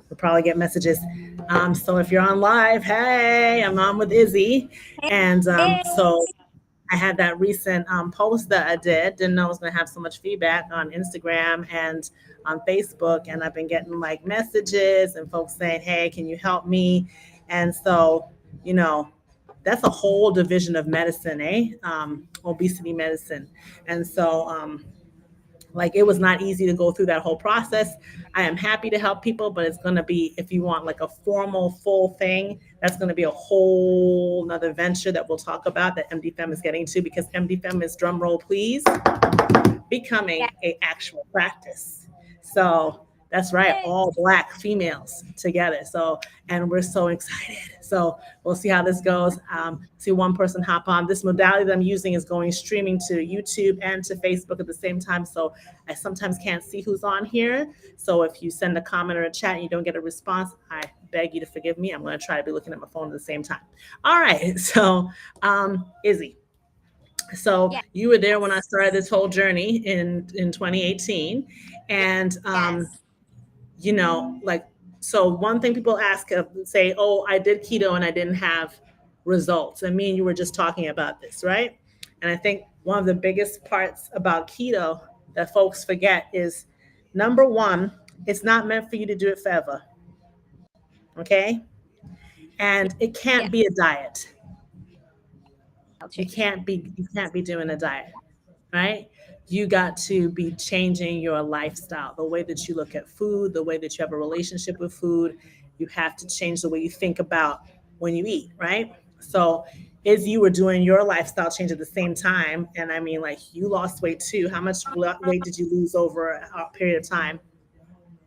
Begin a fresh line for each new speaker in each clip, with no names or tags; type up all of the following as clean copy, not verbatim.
You'll probably get messages. So if you're on live, hey, I'm on with Izzy. And
Hey.
so I had that recent post that I did. Didn't know I was going to have so much feedback on Instagram and on Facebook. And I've been getting like messages and folks saying, hey, can you help me? And so, you know, that's a whole division of medicine, eh? Obesity medicine. And so, like it was not easy to go through that whole process. I am happy to help people, but it's going to be, if you want like a formal full thing, that's going to be a whole nother venture that we'll talk about that MDFem is getting to, because MDFem is, drum roll please, becoming
Yeah.
a actual practice. So that's right,
Yay.
all Black females together. So, and we're so excited. So we'll see how this goes. See one person hop on. This modality that I'm using is going streaming to YouTube and to Facebook at the same time. So I sometimes can't see who's on here. So if you send a comment or a chat and you don't get a response, I beg you to forgive me. I'm going to try to be looking at my phone at the same time. All right. So, Izzy, so you were there when I
Yes.
started this whole journey in 2018, and
Yes.
like, so one thing people ask, say, oh, I did keto and I didn't have results, and me and you were just talking about this, right? And I think one of the biggest parts about keto that folks forget is, number one, it's not meant for you to do it forever, okay? And it can't be a
Yes.
diet.
I'll change.
You can't be doing a diet, right? You got to be changing your lifestyle, the way that you look at food, the way that you have a relationship with food. You have to change the way you think about when you eat, right? So as you were doing your lifestyle change at the same time, and I mean, like, you lost weight too. How much weight did you lose over a period of time?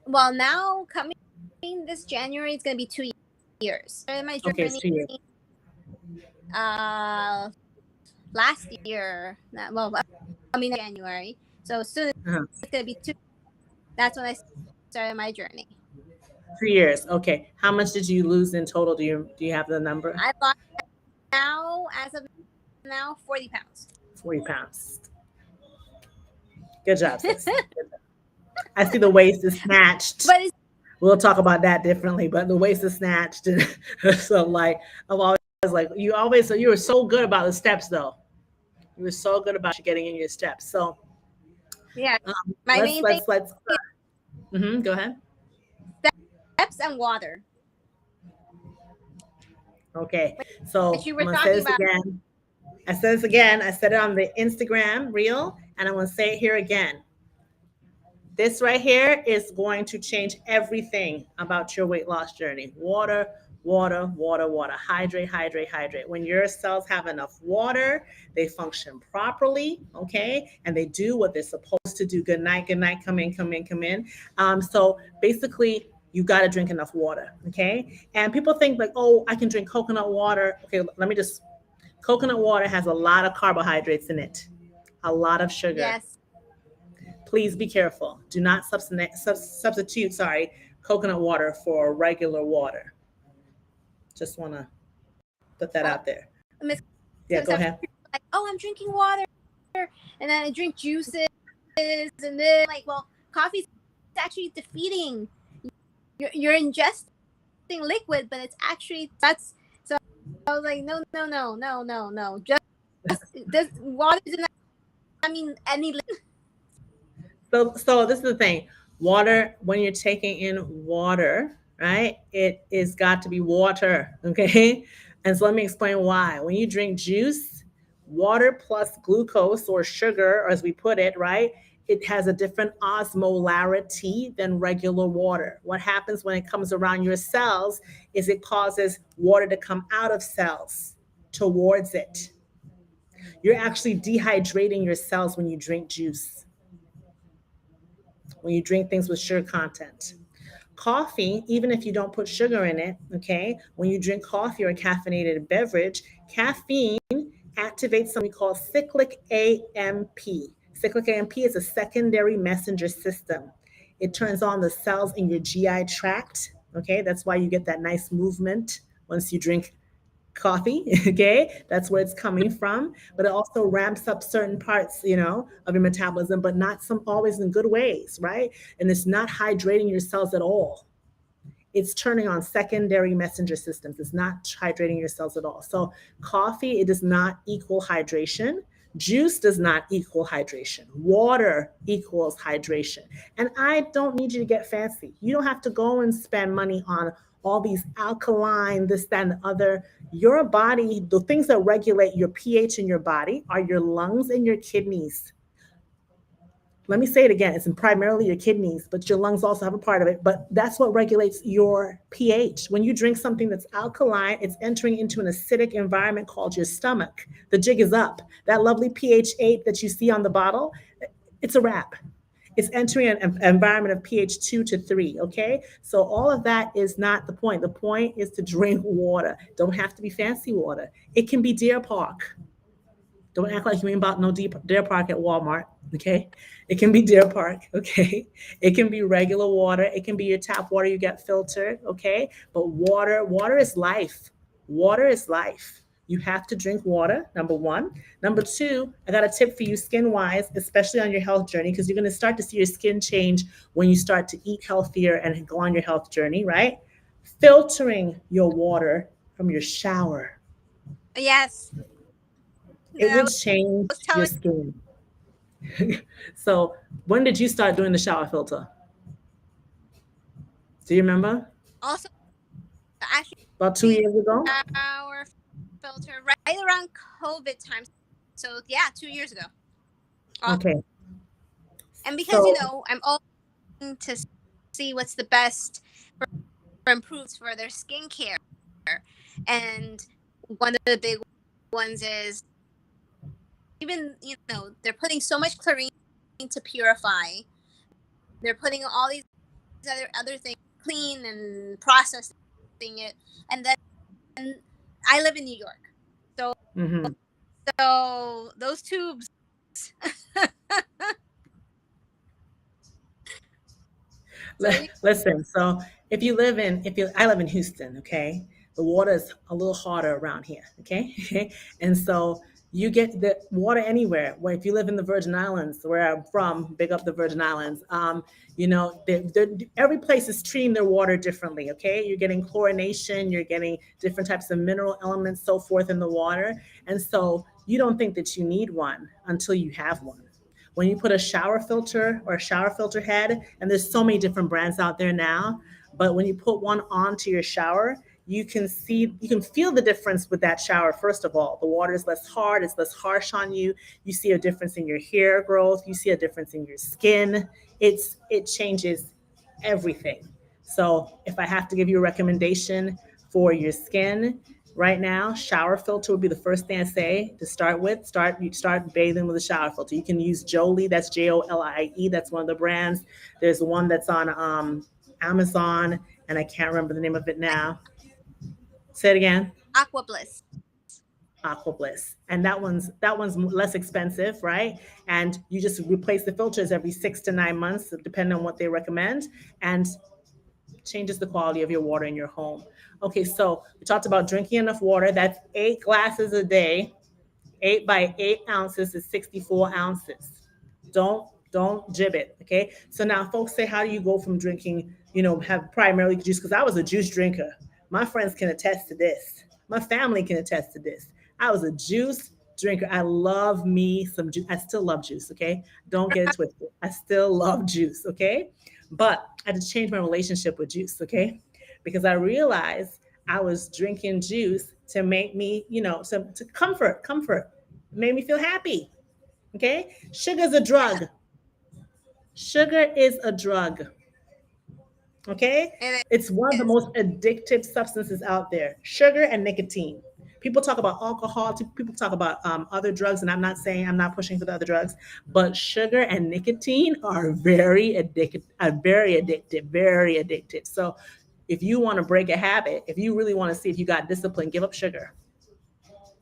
Well, now coming this January, it's gonna be 2 years. I started my
Okay, it's
journey
2 years.
last year. Well, coming January. So soon
Uh-huh.
it's gonna be two. That's when I started my journey.
2 years. Okay. How much did you lose in total? Do you have the number?
I lost now, as of now, 40 pounds.
40 pounds. Good job, sis. Good job. I see the waist is snatched.
But it's
We'll talk about that differently, but the waist is snatched. And so, like, I'm always like, so you were so good about the steps, though. You were so good about you getting in your steps. So,
yeah. My
let's,
main thing
let's, go ahead.
is steps and water,
Okay. So,
which you
I'm
were
going to say
talking
this
about.
again. I said this again. I said it on the Instagram reel, and I'm going to say it here again. This right here is going to change everything about your weight loss journey. Water, water, water, water. Hydrate, hydrate, hydrate. When your cells have enough water, they function properly, okay? And they do what they're supposed to do. Good night, come in, come in, come in. So basically, you got to drink enough water, okay? And people think like, oh, I can drink coconut water. Okay, let me just, coconut water has a lot of carbohydrates in it, a lot of sugar.
Yes.
Please be careful. Do not substitute, sorry, coconut water for regular water. Just want to put that
Well,
out there.
a
Yeah, go
misconception,
ahead.
like, oh, I'm drinking water, and then I drink juices, and then like, well, coffee's actually defeating. You're ingesting liquid, but it's actually that's. So I was like, no, no, no, no, no, no. Just this water does not. I mean, any
So this is the thing. Water, when you're taking in water, right? It is got to be water, okay? And so let me explain why. When you drink juice, water plus glucose or sugar, as we put it, right? It has a different osmolarity than regular water. What happens when it comes around your cells is it causes water to come out of cells towards it. You're actually dehydrating your cells when you drink juice, when you drink things with sugar content. Coffee, even if you don't put sugar in it, okay, when you drink coffee or a caffeinated beverage, caffeine activates something called cyclic AMP. Cyclic AMP is a secondary messenger system. It turns on the cells in your GI tract, okay? That's why you get that nice movement once you drink coffee. Okay, that's where it's coming from, but it also ramps up certain parts, of your metabolism, but not some always in good ways, right? And it's not hydrating your cells at all. It's turning on secondary messenger systems. It's not hydrating your cells at all. So coffee, it does not equal hydration. Juice does not equal hydration. Water equals hydration. And I don't need you to get fancy. You don't have to go and spend money on all these alkaline, this, that, and the other. Your body, the things that regulate your pH in your body are your lungs and your kidneys. Let me say it again. It's primarily your kidneys, but your lungs also have a part of it. But that's what regulates your pH. When you drink something that's alkaline, it's entering into an acidic environment called your stomach. The jig is up. That lovely pH 8 that you see on the bottle, it's a wrap. It's entering an environment of pH 2 to 3. Okay. So all of that is not the point. The point is to drink water. Don't have to be fancy water. It can be Deer Park. Don't act like you ain't about no Deer Park at Walmart. Okay. It can be Deer Park. Okay. It can be regular water. It can be your tap water you get filtered. Okay. But water is life. Water is life. You have to drink water, number one. Number two, I got a tip for you skin wise, especially on your health journey, because you're going to start to see your skin change when you start to eat healthier and go on your health journey, right? Filtering your water from your shower,
Yes.
it
I
will
was
change
telling
your skin. So, when did you start doing the shower filter? Do you remember?
also actually
About 2 years ago?
shower filter right around COVID time. So yeah, 2 years ago. Uh,
Okay.
and because
So,
I'm all to see what's the best for improves for their skincare, and one of the big ones is even they're putting so much chlorine to purify. They're putting all these other things clean and processing it, and then I live in New York, so
mhm.
those tubes. So
Listen, so I live in Houston, okay? The water is a little harder around here, okay? And so you get the water anywhere. Where if you live in the Virgin Islands, where I'm from, big up the Virgin Islands. Every place is treating their water differently, okay? You're getting chlorination, you're getting different types of mineral elements, so forth in the water, and so you don't think that you need one until you have one. When you put a shower filter or a shower filter head, and there's so many different brands out there now, but when you put one onto your shower, you can feel the difference with that shower. First of all, the water is less hard, it's less harsh on you. You see a difference in your hair growth, you see a difference in your skin. It changes everything. So if I have to give you a recommendation for your skin right now, shower filter would be the first thing I say to start with. You start bathing with a shower filter. You can use Jolie, that's Jolie, that's one of the brands. There's one that's on Amazon, and I can't remember the name of it now. Say it again.
Aqua Bliss.
Aqua Bliss, and that one's less expensive, right? And you just replace the filters every 6 to 9 months, depending on what they recommend, and changes the quality of your water in your home. Okay, so we talked about drinking enough water. That's 8 glasses a day. 8 by 8 ounces is 64 ounces. Don't jib it. Okay. So now folks say, how do you go from drinking, have primarily juice? Because I was a juice drinker. My friends can attest to this. My family can attest to this. I was a juice drinker. I love me some juice. I still love juice. Okay. Don't get it twisted. I still love juice. Okay. But I had to change my relationship with juice. Okay. Because I realized I was drinking juice to make me, to comfort, made me feel happy. Okay. Sugar's a
Yeah,
drug. Sugar is a drug. Okay.
it
It's one of the
is.
most addictive substances out there, sugar and nicotine. People talk about alcohol, people talk about other drugs, and I'm not saying I'm not pushing for the other drugs, but sugar and nicotine are very addictive, very addictive. So if you want to break a habit, if you really want to see if you got discipline, give up sugar.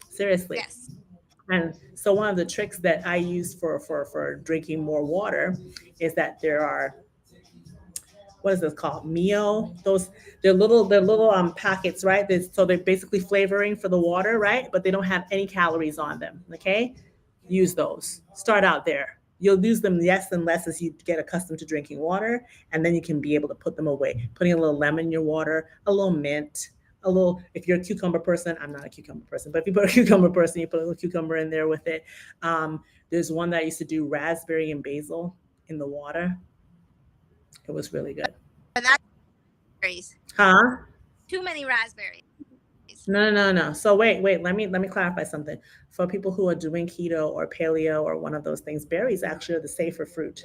Seriously.
Yes.
And so one of the tricks that I use for drinking more water is that there are, what is this called? Mio. They're little packets, right? So they're basically flavoring for the water, right? But they don't have any calories on them. Okay, use those. Start out there. You'll use them less and less as you get accustomed to drinking water, and then you can be able to put them away. Putting a little lemon in your water, a little mint, a little. If you're a cucumber person, I'm not a cucumber person, but if you put a cucumber person, you put a little cucumber in there with it. There's one that I used to do raspberry and basil in the water. It was really good.
But not raspberries.
Huh?
Too many raspberries.
No, no, no, no. So wait. Let me clarify something. For people who are doing keto or paleo or one of those things, berries actually are the safer fruit.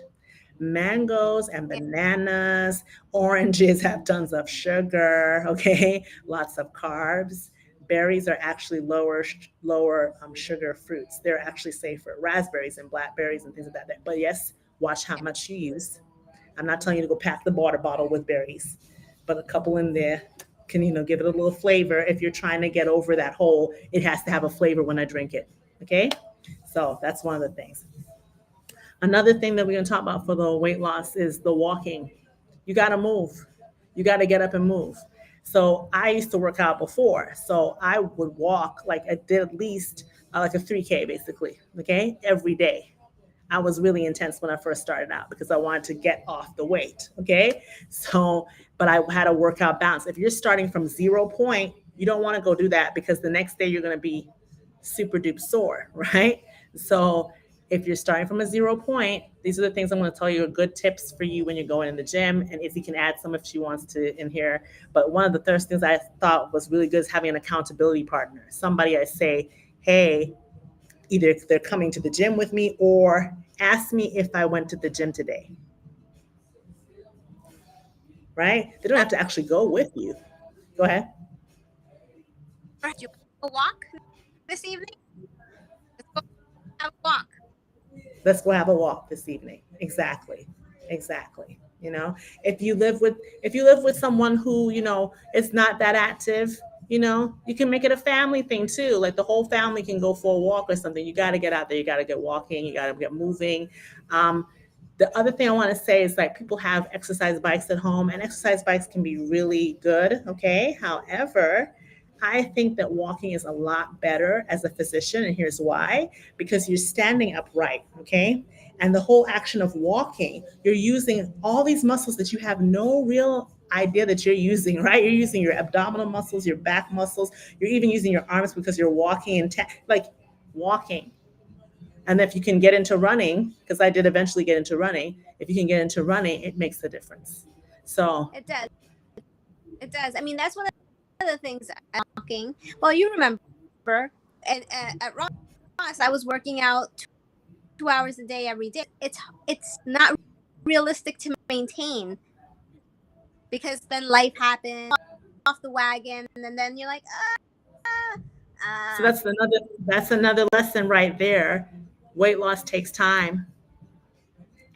Mangoes and bananas, oranges have tons of sugar. Okay, lots of carbs. Berries are actually lower sugar fruits. They're actually safer. Raspberries and blackberries and things like that. But yes, watch how much you use. I'm not telling you to go pack the water bottle with berries, but a couple in there can give it a little flavor. If you're trying to get over that whole, it has to have a flavor when I drink it. Okay, so that's one of the things. Another thing that we're going to talk about for the weight loss is the walking. You got to move. You got to get up and move. So I used to work out before. So I would walk, like I did at least like a 3K basically, okay, every day. I was really intense when I first started out because I wanted to get off the weight. Okay. So, but I had a workout balance. If you're starting from 0 point, you don't want to go do that because the next day you're going to be super duper sore, right? So, if you're starting from a 0 point, these are the things I'm going to tell you are good tips for you when you're going in the gym. And Izzy can add some if she wants to in here. But one of the first things I thought was really good is having an accountability partner, somebody I say, hey, either they're coming to the gym with me or ask me if I went to the gym today, right? They don't have to actually go with you. Go ahead.
Do you want a walk this evening? Let's go have a walk.
Let's go have a walk this evening. Exactly. Exactly. You know, if you live with someone who, is not that active, you can make it a family thing too. Like the whole family can go for a walk or something. You got to get out there. You got to get walking. You got to get moving. Um, the other thing I want to say is like people have exercise bikes at home, and exercise bikes can be really good. Okay. However, I think that walking is a lot better as a physician, and here's why: because you're standing upright. Okay. And the whole action of walking, you're using all these muscles that you have no real idea that you're using, right? You're using your abdominal muscles, your back muscles, you're even using your arms because you're walking and like walking. And if you can get into running, because I did eventually get into running, if you can get into running, it makes a difference. So,
It does. It does. I mean, that's one of the things I'm walking. Well, you remember, and at Ross, I was working out 2 hours a day every day. It's not realistic to maintain because then life happens off the wagon, and then you're like,
so
uh,
that's another lesson right there. Weight loss takes time.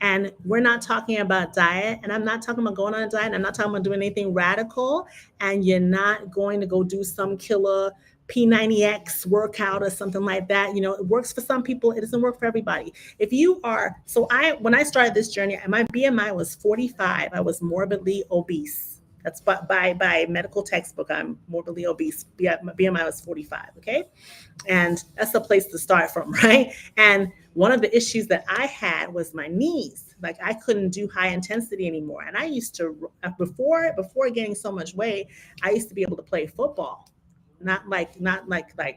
And we're not talking about diet, and I'm not talking about going on a diet. I'm not talking about doing anything radical. And you're not going to go do some killer P90X workout or something like that. It works for some people. It doesn't work for everybody. If you are, so when I started this journey, my BMI was 45. I was morbidly obese. That's by medical textbook. I'm morbidly obese. My BMI was 45. Okay, and that's the place to start from, right? And one of the issues that I had was my knees. Like I couldn't do high intensity anymore. And I used to, before gaining so much weight, I used to be able to play football, not like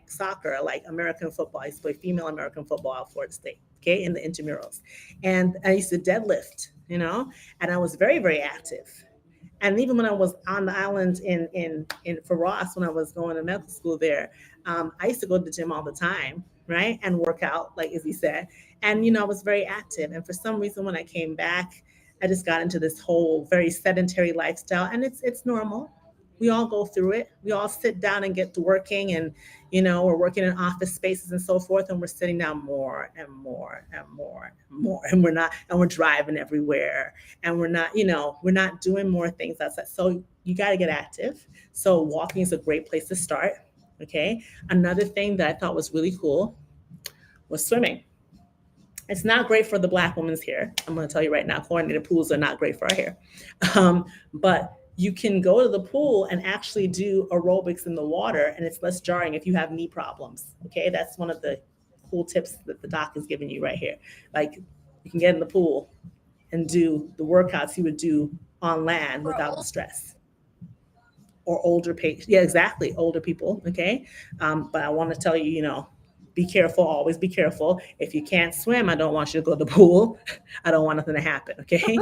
soccer, like American football. I used to play female American football at Florida State, okay, in the intramurals. And I used to deadlift, and I was very, very active. And even when I was on the island in for Ross, when I was going to medical school there, I used to go to the gym all the time, right, and work out, like Izzy said. And I was very active. And for some reason, when I came back, I just got into this whole very sedentary lifestyle, and it's normal. We all go through it. We all sit down and get to working, and we're working in office spaces and so forth, and we're sitting down more and more and more and more, and we're driving everywhere, and we're not doing more things outside. So you got to get active. So walking is a great place to start. Okay. Another thing that I thought was really cool was swimming. It's not great for the black woman's hair. I'm going to tell you right now, chlorinated pools are not great for our hair. But you can go to the pool and actually do aerobics in the water, and it's less jarring if you have knee problems. Okay, that's one of the cool tips that the doc is giving you right here. Like You can get in the pool and do the workouts you would do on land
For
without the
old,
stress. Or older patients. Yeah, exactly. Older people. Okay. But I want to tell you, be careful. Always be careful. If you can't swim, I don't want you to go to the pool. I don't want nothing to happen. Okay.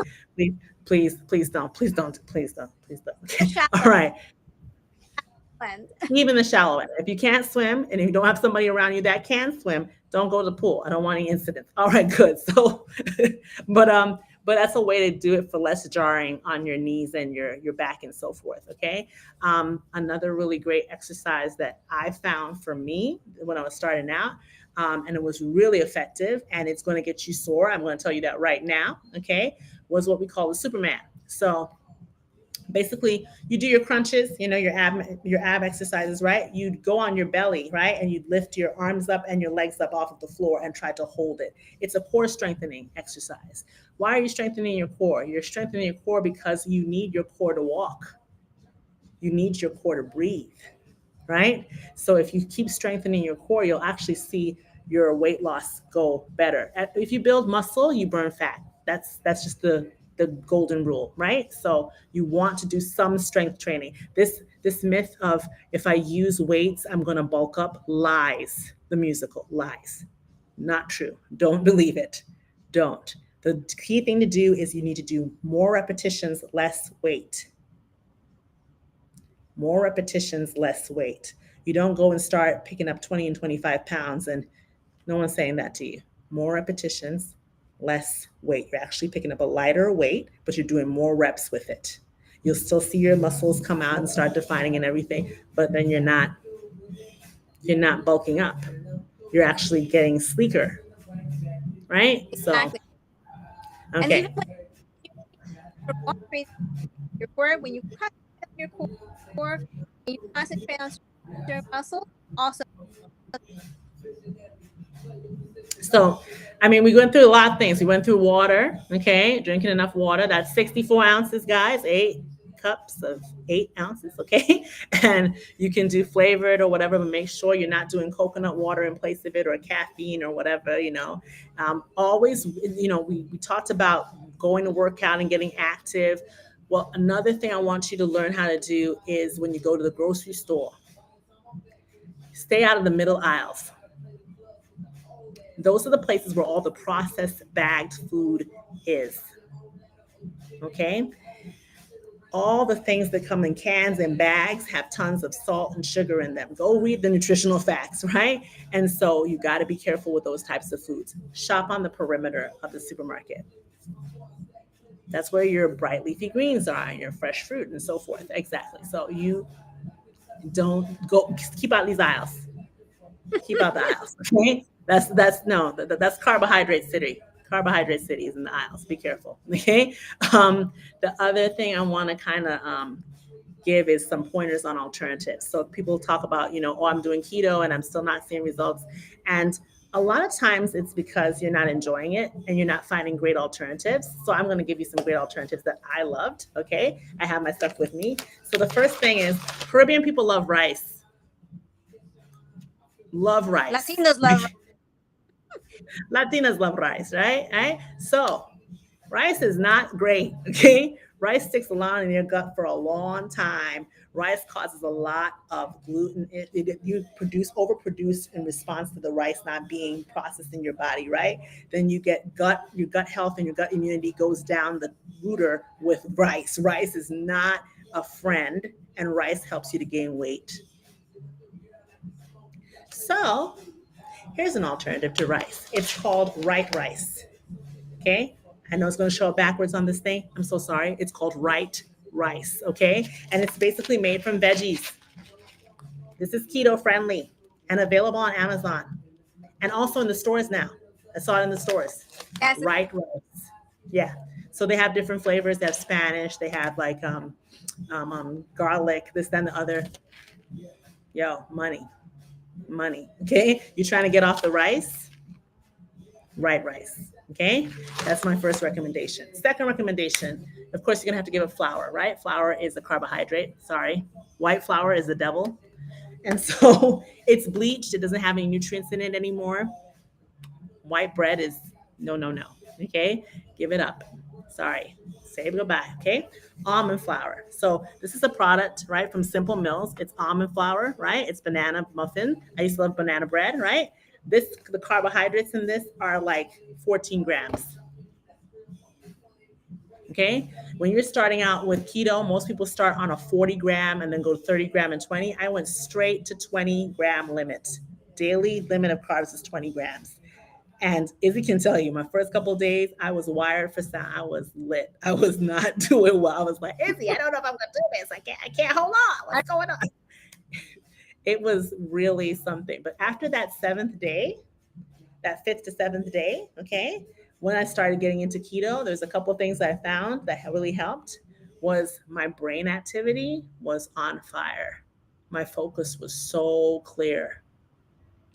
Please, please don't. Please don't. Please don't. Please don't.
the
Okay. All
shallow
right.
end.
Even the shallow end. If you can't swim and if you don't have somebody around you that can swim, don't go to the pool. I don't want any incidents. All right, good. So, but but that's a way to do it for less jarring on your knees and your back and so forth. Okay. Another really great exercise that I found for me when I was starting out, and it was really effective, and it's going to get you sore. I'm going to tell you that right now. Okay, was what we call the Superman. So basically you do your crunches, your ab exercises, right? You'd go on your belly, right, and you'd lift your arms up and your legs up off of the floor and try to hold it. It's a core strengthening exercise. Why are you strengthening your core? You're strengthening your core because you need your core to walk, you need your core to breathe, right? So if you keep strengthening your core, you'll actually see your weight loss go better. If you build muscle, you burn fat. That's just the golden rule, right? So you want to do some strength training. This myth of if I use weights, I'm going to bulk up, lies. The musical lies. Not true. Don't believe it. Don't. The key thing to do is you need to do more repetitions, less weight. More repetitions, less weight. You don't go and start picking up 20 and 25 pounds, and no one's saying that to you. More repetitions, less weight. You're actually picking up a lighter weight, but you're doing more reps with it. You'll still see your muscles come out and start defining and everything, but then you're not bulking up. You're actually getting sleeker, right? So,
Exactly. And even
okay.
when you're more training your core, when you concentrate on your core and you concentrate on your muscles, also
So, I mean, we went through a lot of things. We went through water, okay, drinking enough water. That's 64 ounces, guys, 8 cups of 8 ounces, okay? And you can do flavored or whatever, but make sure you're not doing coconut water in place of it or caffeine or whatever. Always, we talked about going to work out and getting active. Well, another thing I want you to learn how to do is when you go to the grocery store, stay out of the middle aisles. Those are the places where all the processed bagged food is. Okay. All the things that come in cans and bags have tons of salt and sugar in them. Go read the nutritional facts, right? And so you got to be careful with those types of foods. Shop on the perimeter of the supermarket. That's where your bright leafy greens are and your fresh fruit and so forth. Exactly. So you don't go, keep out these aisles. Keep out the aisles. Okay, that's no, that's carbohydrate city. Carbohydrate city is in the aisles. Be careful. Okay. The other thing I want to kind of give is some pointers on alternatives. So people talk about, oh, I'm doing keto and I'm still not seeing results, and a lot of times it's because you're not enjoying it and you're not finding great alternatives. So I'm going to give you some great alternatives that I loved. Okay, I have my stuff with me. So the first thing is Caribbean people love rice. Love rice.
Latinos love
Latinas love rice, right? Right? So rice is not great, okay? Rice sticks along in your gut for a long time. Rice causes a lot of gluten. You overproduce in response to the rice not being processed in your body, right? Then your gut health and your gut immunity goes down the rooter with rice. Rice is not a friend, and rice helps you to gain weight. So here's an alternative to rice. It's called right rice. Okay. I know it's going to show up backwards on this thing. I'm so sorry. It's called right rice. Okay. And it's basically made from veggies. This is keto friendly and available on Amazon and also in the stores now. I saw it in the stores.
yes,
Right rice. Yeah. So they have different flavors. They have Spanish. They have like garlic, this, then the other. Yo, money, money. Okay. You trying to get off the rice? Right rice. Okay, that's my first recommendation. Second recommendation, of course, you're gonna have to give it flour, right? Flour is a carbohydrate. Sorry, white flour is the devil, and so it's bleached. It doesn't have any nutrients in it anymore. White bread is no, no, no. Okay, give it up. Sorry, say goodbye. Okay, almond flour. So this is a product, right, from Simple Mills. It's almond flour, right? It's banana muffin. I used to love banana bread, right? This the carbohydrates in this are like 14 grams. Okay, when you're starting out with keto, most people start on a 40 gram and then go 30 gram and 20. I went straight to 20-gram limit. Daily limit of carbs is 20 grams. And Izzy can tell you, my first couple of days, I was wired for sound. I was lit. I was not doing well. I was like, Izzy, I don't know if I'm gonna do this. I can't hold on. What's going on? It was really something. But after that seventh day, that fifth to seventh day, okay, when I started getting into keto, there's a couple of things I found that really helped. Was my brain activity was on fire. My focus was so clear,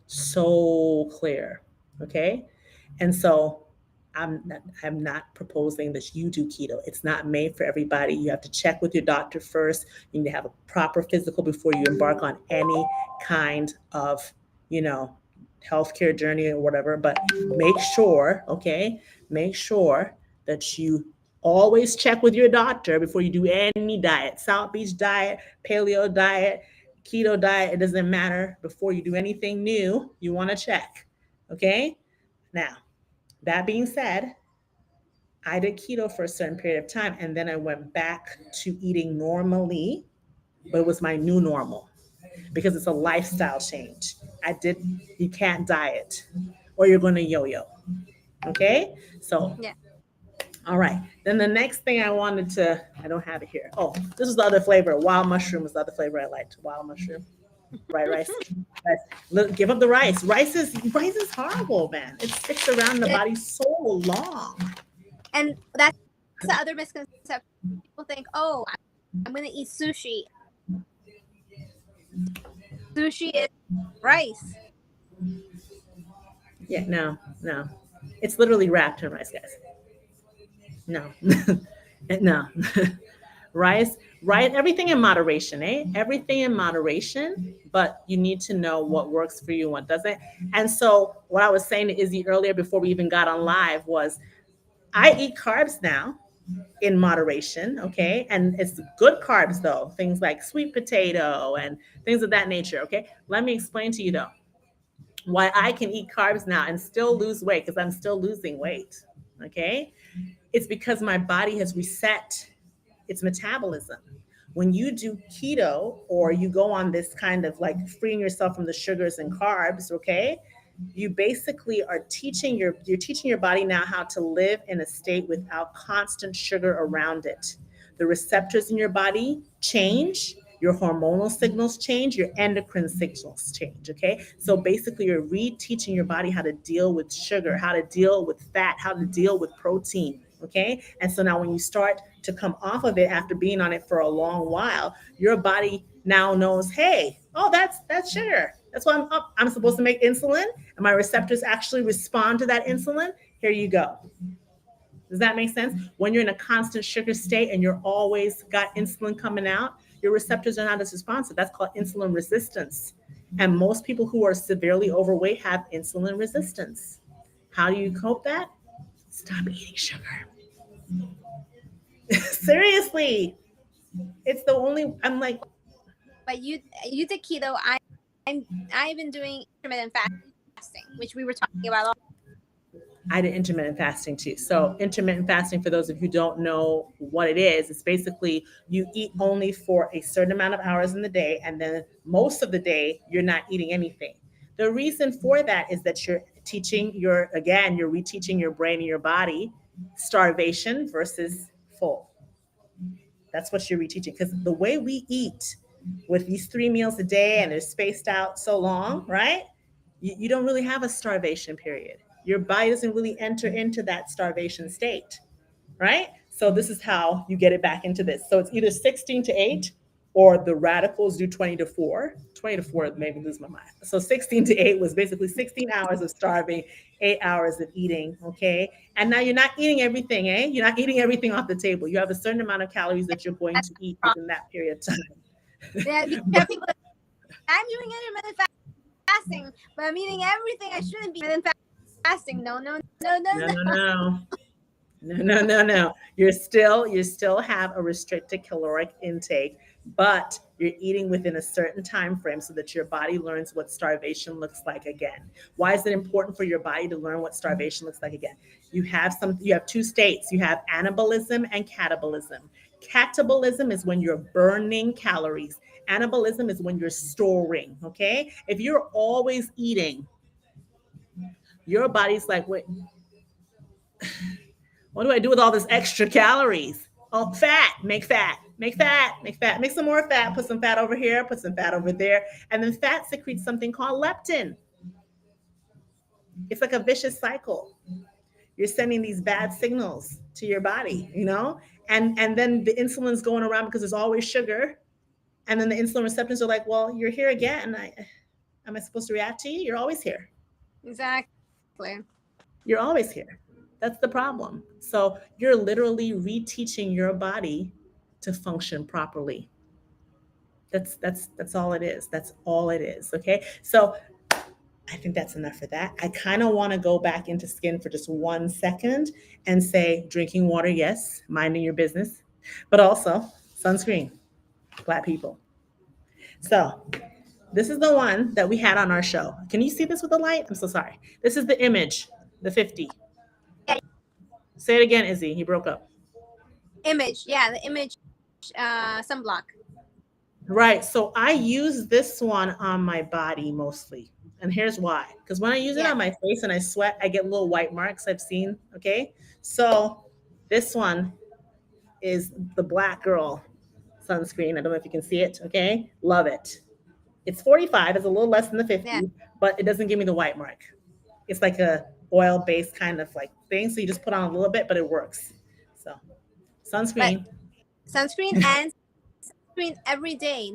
so clear. Okay. And so I'm not proposing that you do keto. It's not made for everybody. You have to check with your doctor first. You need to have a proper physical before you embark on any kind of, you know, healthcare journey or whatever. But make sure, okay, make sure that you always check with your doctor before you do any diet. South Beach diet, paleo diet, keto diet, it doesn't matter. Before you do anything new, you want to check. Okay? Now, that being said, I did keto for a certain period of time and then I went back to eating normally, but it was my new normal because it's a lifestyle change. You can't diet or you're going to yo yo. Okay? So,
Yeah.
all right. Then the next thing I don't have it here. Oh, this is the other flavor. Wild mushroom was the other flavor I liked. Wild mushroom. Right, rice. Rice. Look, give up the rice. Rice is horrible, man. It sticks around the
It,
body so long.
and that's the other misconception. People think, oh, I'm going to eat sushi. Sushi is rice.
Yeah, no, no. It's literally wrapped in rice, guys. No, no. rice, rice, everything in moderation, eh? Everything in moderation, but you need to know what works for you and what doesn't. And so, what I was saying to Izzy earlier before we even got on live was I eat carbs now in moderation, okay? And it's good carbs though, things like sweet potato and things of that nature, okay? Let me explain to you though why I can eat carbs now and still lose weight because I'm still losing weight, okay? It's because my body has reset its metabolism. When you do keto or you go on this kind of like freeing yourself from the sugars and carbs, okay? You basically you're teaching your body now how to live in a state without constant sugar around it. The receptors in your body change, your hormonal signals change, your endocrine signals change. Okay. So basically, you're reteaching your body how to deal with sugar, how to deal with fat, how to deal with protein. Okay. And so now when you start to come off of it after being on it for a long while, your body now knows, hey, oh, that's sugar. That's why I'm up. I'm supposed to make insulin, and my receptors actually respond to that insulin. Here you go. Does that make sense? When you're in a constant sugar state and you're always got insulin coming out, your receptors are not as responsive. That's called insulin resistance. And most people who are severely overweight have insulin resistance. How do you cope that? Stop eating sugar. Seriously. It's the only I'm like
But you did keto. I've been doing intermittent fasting, which we were talking about.
I did intermittent fasting too. So intermittent fasting, for those of you who don't know what it is, it's basically you eat only for a certain amount of hours in the day, and then most of the day you're not eating anything. The reason for that is that you're reteaching your brain and your body starvation versus full. That's what you're reteaching. Because the way we eat with these 3 meals a day and they're spaced out so long, right? You don't really have a starvation period. Your body doesn't really enter into that starvation state, right? So this is how you get it back into this. So it's either 16 to 8 or the radicals do 20 to 4. 20 to 4 made me lose my mind. So 16 to 8 was basically 16 hours of starving, 8 hours of eating, okay? And now you're not eating everything, eh? You're not eating everything off the table. You have a certain amount of calories that you're going
That's
to eat
wrong.
within that period of
Yeah,
time.
because you have people. I'm doing intermittent fasting, but I'm eating everything I shouldn't be intermittent fasting. No, no, no,
No,
no,
no,
no.
no. No. You still have a restricted caloric intake, but you're eating within a certain time frame so that your body learns what starvation looks like again. Why is it important for your body to learn what starvation looks like again? You have two states. You have anabolism and catabolism. Catabolism is when you're burning calories. Anabolism is when you're storing, okay? If you're always eating, your body's like, wait, what do I do with all this extra calories? Oh, fat, make fat, make fat, make fat, make some more fat, put some fat over here, put some fat over there. And then fat secretes something called leptin. It's like a vicious cycle. You're sending these bad signals to your body, and then the insulin's going around because there's always sugar. And then the insulin receptors are like, well, you're here again. Am I supposed to react to you? You're always here.
Exactly.
You're always here. That's the problem. So you're literally reteaching your body to function properly. That's all it is. That's all it is. Okay. So I think that's enough for that. I kind of want to go back into skin for just 1 second and say drinking water, yes, minding your business, but also sunscreen, Black people. So this is the one that we had on our show. Can you see this with the light? I'm so sorry. This is the image, the 50.
Yeah,
Say it again, Izzy. He broke up.
image. Yeah, the image sunblock.
Right. So I use this one on my body mostly. And here's why. Because when I use it
Yeah,
on my face and I sweat, I get little white marks I've seen. Okay. So this one is the Black Girl sunscreen. I don't know if you can see it. Okay. Love it. It's 45. It's a little less than the
yeah.
50, but it doesn't give me the white mark. It's like a oil based kind of like thing. So you just put on a little bit, but it works. So
But
sunscreen.
sunscreen and sunscreen every day,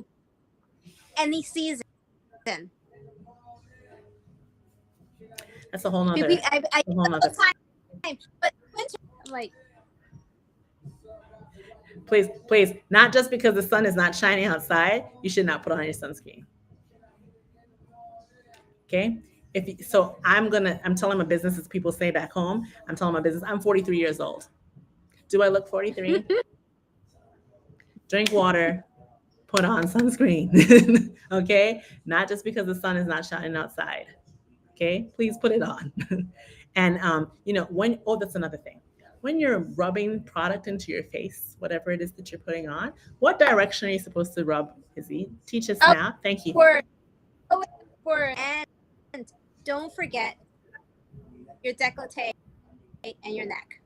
any season.
That's a whole
People,
nother,
I
a
use
whole
it all
nother.
the time. But winter, I'm like,
Please, not just because the sun is not shining outside, you should not put on your sunscreen. Okay. So I'm telling my business, as people say back home, I'm telling my business, I'm 43 years old. Do I look 43? Drink water, put on sunscreen. Okay. Not just because the sun is not shining outside. Okay. Please put it on. And, that's another thing. When you're rubbing product into your face, whatever it is that you're putting on, what direction are you supposed to rub, Izzy? Teach us now. Thank you.
upward, upward, and don't forget your décolleté and your neck.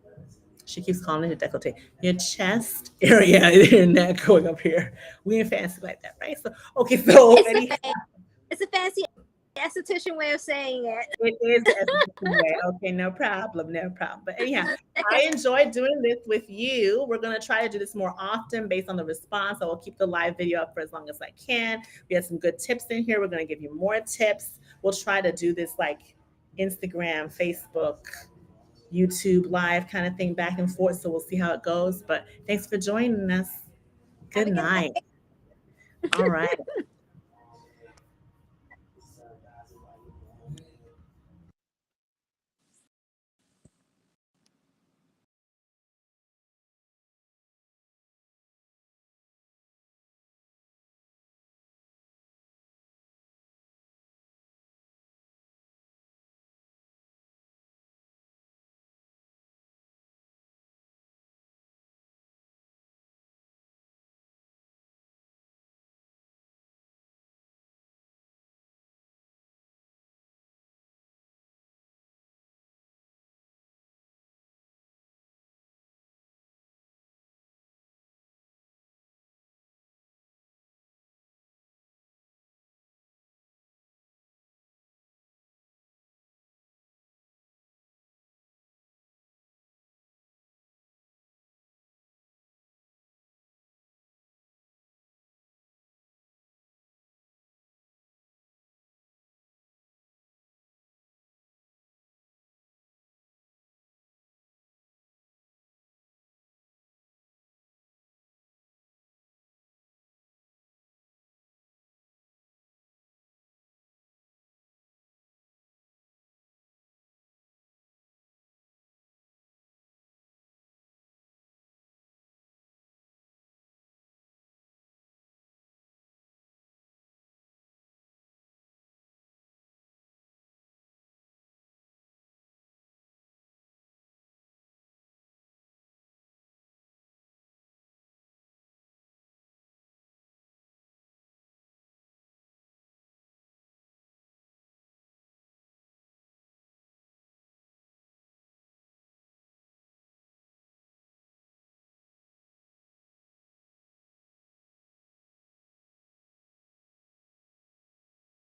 She keeps calling it a décolleté. Your chest area, your neck going up here. We ain't fancy like that, right? So, okay, so
It's a
anyhow,
it's a fancy esthetician way of saying it.
it is the esthetician way. Okay, no problem, no problem. But anyhow, I
Décolleté.
enjoyed doing this with you. We're gonna try to do this more often based on the response. I will keep the live video up for as long as I can. We had some good tips in here. We're gonna give you more tips. We'll try to do this like Instagram, Facebook, YouTube live kind of thing back and forth. So we'll see how it goes. But thanks for joining us.
Have
Good
a good
night.
night.
All right.